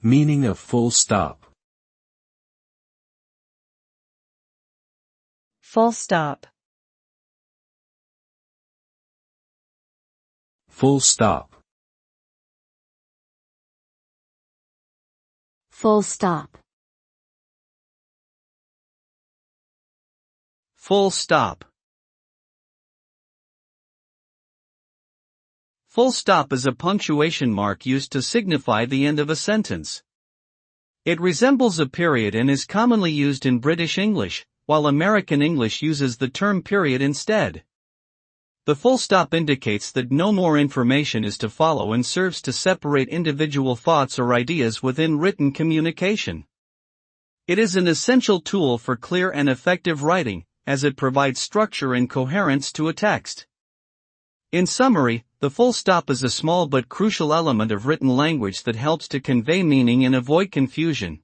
Meaning of full stop. Full stop. Full stop. Full stop. Full stop. Full stop is a punctuation mark used to signify the end of a sentence. It resembles a period and is commonly used in British English, while American English uses the term period instead. The full stop indicates that no more information is to follow and serves to separate individual thoughts or ideas within written communication. It is an essential tool for clear and effective writing, as it provides structure and coherence to a text. In summary, the full stop is a small but crucial element of written language that helps to convey meaning and avoid confusion.